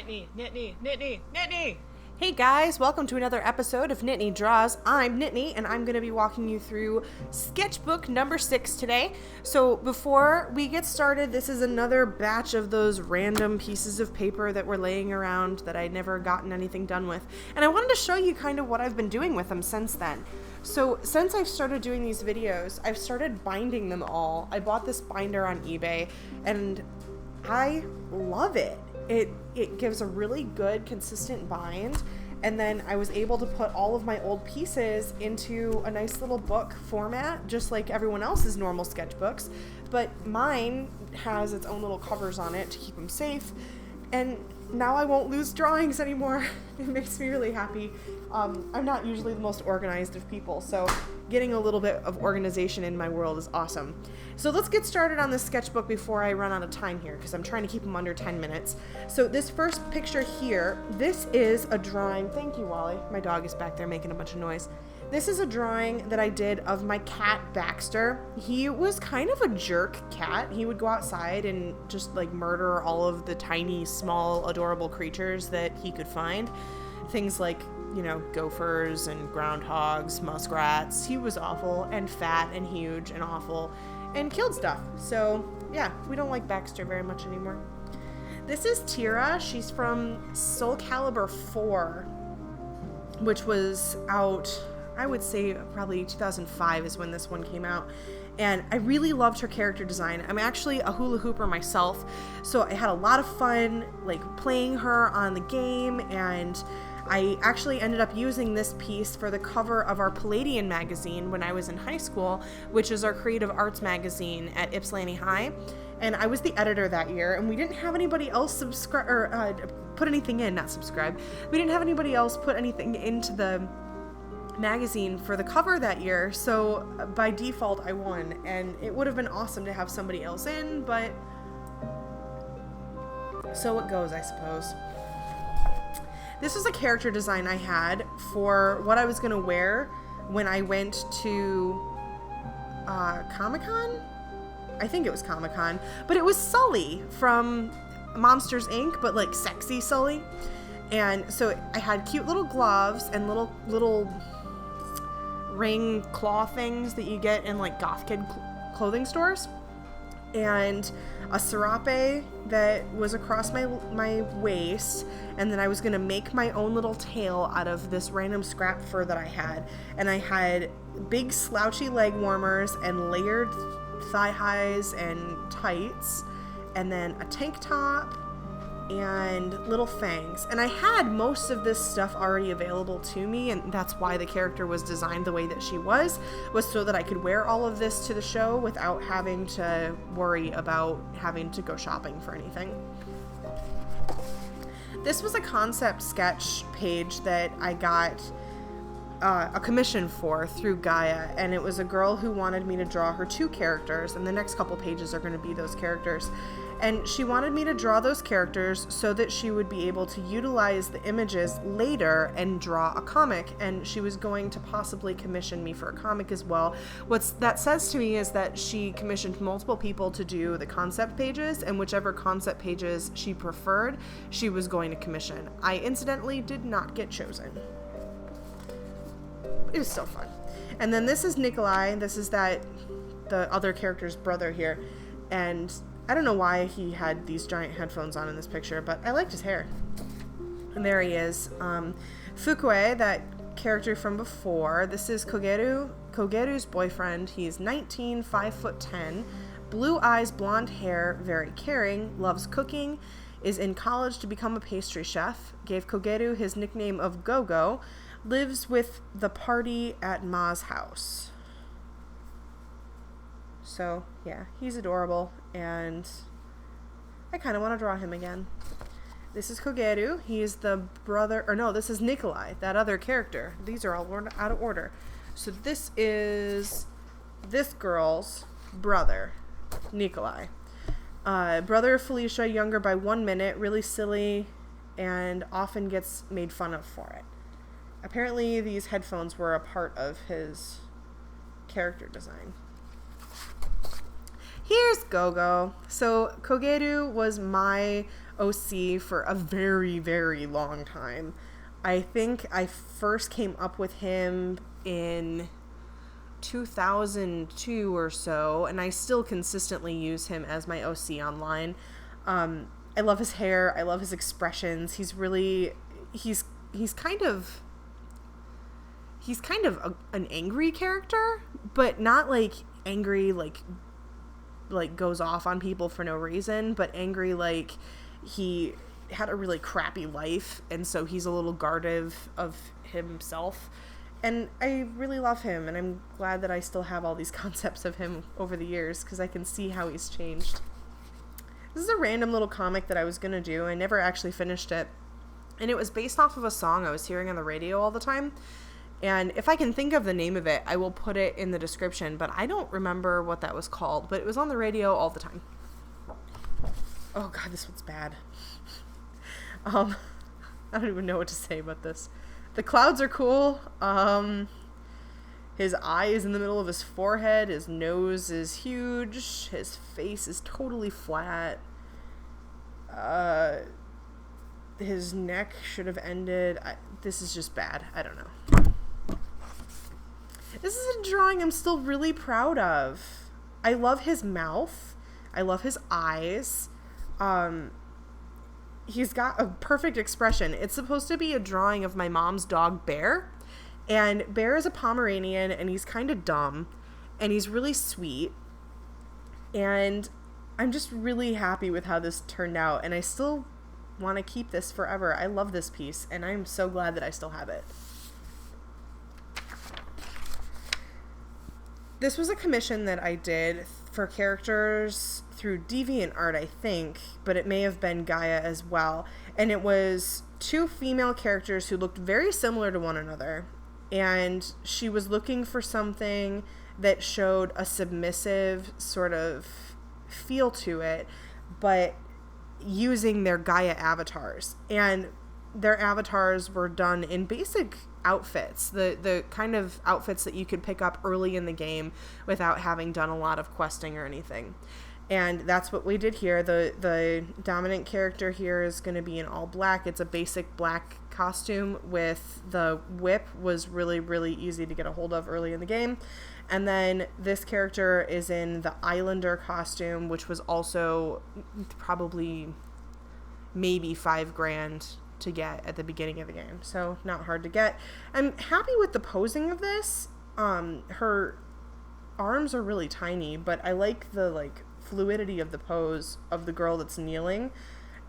Nittani. Hey guys, welcome to another episode of Nittani Draws. I'm Nittani, and I'm going to be walking you through sketchbook number 6 today. So before we get started, this is another batch of those random pieces of paper that were laying around that I'd never gotten anything done with. And I wanted to show you kind of what I've been doing with them since then. So since I've started doing these videos, I've started binding them all. I bought this binder on eBay, and I love it. It gives a really good, consistent bind, and then I was able to put all of my old pieces into a nice little book format, just like everyone else's normal sketchbooks, but mine has its own little covers on it to keep them safe, and now I won't lose drawings anymore. It makes me really happy. I'm not usually the most organized of people, so getting a little bit of organization in my world is awesome. So let's get started on this sketchbook before I run out of time here, because I'm trying to keep them under 10 minutes. So this first picture here, this is a drawing. Thank you, Wally. My dog is back there making a bunch of noise. This is a drawing that I did of my cat, Baxter. He was kind of a jerk cat. He would go outside and just like murder all of the tiny, small, adorable creatures that he could find. Things like, you know, gophers and groundhogs, muskrats. He was awful and fat and huge and awful and killed stuff. So yeah, we don't like Baxter very much anymore. This is Tira. She's from Soul Calibur 4, which was out, I would say probably 2005 is when this one came out. And I really loved her character design. I'm actually a hula hooper myself, so I had a lot of fun like playing her on the game, and I actually ended up using this piece for the cover of our Palladian magazine when I was in high school, which is our creative arts magazine at Ypsilanti High. And I was the editor that year, and we didn't have anybody else put anything in, not subscribe. We didn't have anybody else put anything into the magazine for the cover that year, so by default I won, and it would have been awesome to have somebody else in, but so it goes, I suppose. This was a character design I had for what I was going to wear when I went to Comic-Con? I think it was Comic-Con, but it was Sully from Monsters, Inc., but like sexy Sully. And so I had cute little gloves and little ring claw things that you get in like goth kid clothing stores, and a serape that was across my waist, and then I was gonna make my own little tail out of this random scrap fur that I had, and I had big slouchy leg warmers and layered thigh highs and tights, and then a tank top and little fangs. And I had most of this stuff already available to me, and that's why the character was designed the way that she was so that I could wear all of this to the show without having to worry about having to go shopping for anything. This was a concept sketch page that I got a commission for through Gaia, and it was a girl who wanted me to draw her 2 characters, and the next couple pages are going to be those characters. And she wanted me to draw those characters so that she would be able to utilize the images later and draw a comic, and she was going to possibly commission me for a comic as well. What that says to me is that she commissioned multiple people to do the concept pages, and whichever concept pages she preferred, she was going to commission. I incidentally did not get chosen. It was still fun. And then this is Nikolai. This is the other character's brother here, and I don't know why he had these giant headphones on in this picture, but I liked his hair. And there he is. Fukue, that character from before. This is Kogeru's boyfriend. He's 19, 5'10", blue eyes, blonde hair, very caring, loves cooking, is in college to become a pastry chef, gave Kogeru his nickname of Go-Go, lives with the party at Ma's house. So, yeah, he's adorable, and I kind of want to draw him again. This is Kogeru. He is the brother, or no, this is Nikolai, that other character. These are all out of order. So this is this girl's brother, Nikolai. Brother of Felicia, younger by 1 minute, really silly, and often gets made fun of for it. Apparently, these headphones were a part of his character design. Here's Go-Go. So Kogeru was my OC for a very, very long time. I think I first came up with him in 2002 or so, and I still consistently use him as my OC online. I love his hair. I love his expressions. He's kind of an angry character, but not like angry like goes off on people for no reason, but angry like he had a really crappy life, and so he's a little guarded of himself. And I really love him, and I'm glad that I still have all these concepts of him over the years, because I can see how he's changed. This is a random little comic that I was going to do. I never actually finished it. And it was based off of a song I was hearing on the radio all the time. And if I can think of the name of it, I will put it in the description. But I don't remember what that was called. But it was on the radio all the time. Oh, God, this one's bad. I don't even know what to say about this. The clouds are cool. His eye is in the middle of his forehead. His nose is huge. His face is totally flat. His neck should have ended. This is just bad. I don't know. This is a drawing I'm still really proud of. I love his mouth. I love his eyes. He's got a perfect expression. It's supposed to be a drawing of my mom's dog, Bear. And Bear is a Pomeranian, and he's kind of dumb, and he's really sweet. And I'm just really happy with how this turned out, and I still want to keep this forever. I love this piece, and I'm so glad that I still have it. This was a commission that I did for characters through DeviantArt, I think, but it may have been Gaia as well. And it was 2 female characters who looked very similar to one another. And she was looking for something that showed a submissive sort of feel to it, but using their Gaia avatars. And their avatars were done in basic outfits, the kind of outfits that you could pick up early in the game without having done a lot of questing or anything. And that's what we did here. The dominant character here is going to be in all black. It's a basic black costume with the whip was really, really easy to get a hold of early in the game. And then this character is in the Islander costume, which was also probably maybe $5,000 to get at the beginning of the game. So not hard to get. I'm happy with the posing of this. Her arms are really tiny, but I like the fluidity of the pose of the girl that's kneeling.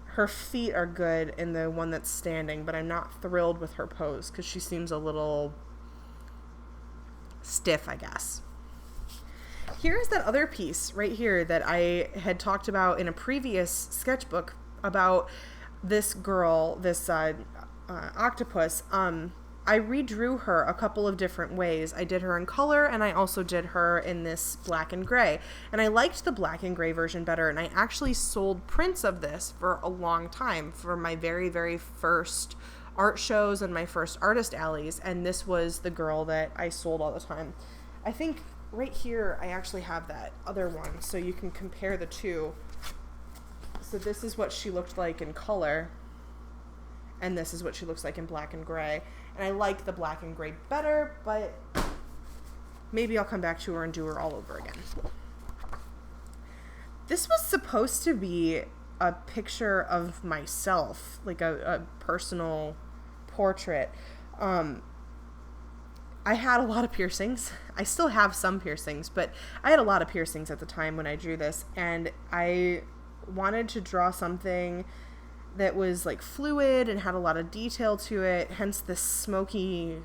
Her feet are good in the one that's standing, but I'm not thrilled with her pose because she seems a little stiff, I guess. Here's that other piece right here that I had talked about in a previous sketchbook about this girl, this octopus. I redrew her a couple of different ways. I did her in color, and I also did her in this black and gray. And I liked the black and gray version better, and I actually sold prints of this for a long time for my very, very first art shows and my first artist alleys, and this was the girl that I sold all the time. I think right here I actually have that other one, so you can compare the two. So this is what she looked like in color, and this is what she looks like in black and gray. And I like the black and gray better, but maybe I'll come back to her and do her all over again. This was supposed to be a picture of myself, like a personal portrait. I had a lot of piercings. I still have some piercings, but I had a lot of piercings at the time when I drew this, and I wanted to draw something that was like fluid and had a lot of detail to it, hence this smoky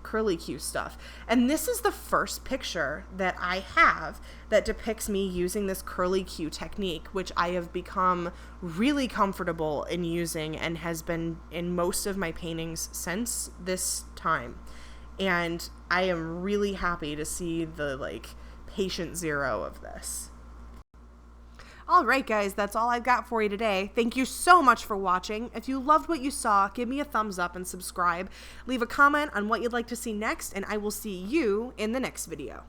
curly Q stuff. And this is the first picture that I have that depicts me using this curly Q technique, which I have become really comfortable in using and has been in most of my paintings since this time. And I am really happy to see the patient zero of this. Alright guys, that's all I've got for you today. Thank you so much for watching. If you loved what you saw, give me a thumbs up and subscribe. Leave a comment on what you'd like to see next, and I will see you in the next video.